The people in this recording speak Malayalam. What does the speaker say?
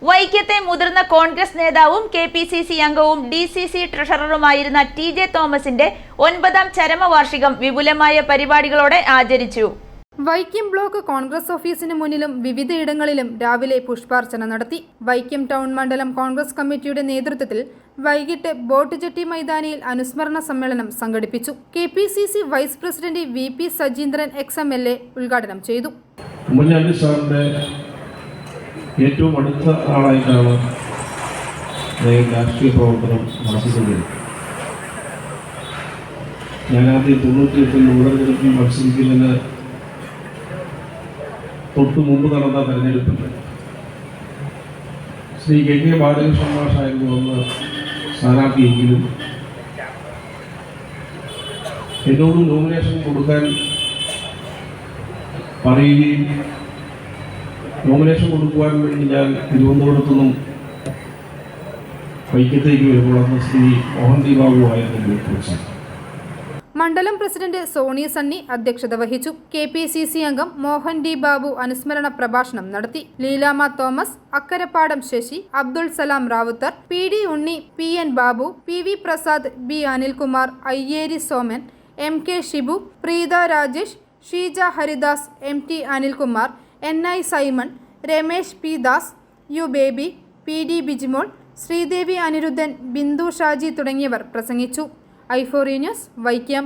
വൈക്കത്തെ മുതിർന്ന കോൺഗ്രസ് നേതാവും KPCC അംഗവും DCC ട്രഷററുമായിരുന്ന TJ തോമസിന്റെ 9ാം ചരമവാർഷികം വിപുലമായ പരിപാടികളോടെ ആചരിച്ചു. വൈക്കം ബ്ലോക്ക് കോൺഗ്രസ് ഓഫീസിന് മുന്നിലും വിവിധയിടങ്ങളിലും രാവിലെ പുഷ്പാർച്ചന നടത്തി. വൈക്കം ടൗൺ മണ്ഡലം കോൺഗ്രസ് കമ്മിറ്റിയുടെ നേതൃത്വത്തിൽ വൈകിട്ട് ബോട്ടുജെട്ടി മൈതാനിയിൽ അനുസ്മരണ സമ്മേളനം സംഘടിപ്പിച്ചു. KPCC vice president VP Sajeendran XMLA ഉദ്ഘാടനം ചെയ്തു. ഏറ്റവും അടുത്ത ആളായിട്ടാണ് രാഷ്ട്രീയ പ്രവർത്തനം നടത്തിക്കൊണ്ടിരുന്നത്. ഞാനാദ്യം 98-ൽ ഉപതെരഞ്ഞെടുപ്പിൽ മത്സരിക്കുന്നതിന് തൊട്ടു മുമ്പ് നടന്ന തെരഞ്ഞെടുപ്പിൽ ശ്രീ KK ബാലകൃഷ്ണൻ മാഷായിരുന്നു അന്ന് സ്ഥാനാർത്ഥിയെങ്കിലും എന്നോട് നോമിനേഷൻ കൊടുക്കാൻ പറയുകയും നോമിനേഷൻ കൊടുക്കുവാൻ വേണ്ടി ഞാൻ തിരുവനന്തപുരത്തു നിന്നും വൈക്കത്തേക്ക് വരുമ്പോൾ അന്ന് ശ്രീ മോഹൻ D. ബാബു ആയിരുന്നു. മണ്ഡലം പ്രസിഡന്റ് സോണി സണ്ണി അധ്യക്ഷത വഹിച്ചു. KPCC അംഗം മോഹൻ D. ബാബു അനുസ്മരണ പ്രഭാഷണം നടത്തി. Leelamma Thomas, Akkarappadam Sasi, Abdul Salam Rawther, PD Unni, PN Babu, PV Prasad, B. Anilkumar, Ayyeri Soman, MK Shibu, Preetha Rajesh, Sheeja Haridas, MT Anilkumar, NI Simon, Ramesh P. Das, U. Baby, PD Bijimol, Sreedevi Aniruddhan, Bindu Shaji തുടങ്ങിയവർ പ്രസംഗിച്ചു. i4 news Vaikom.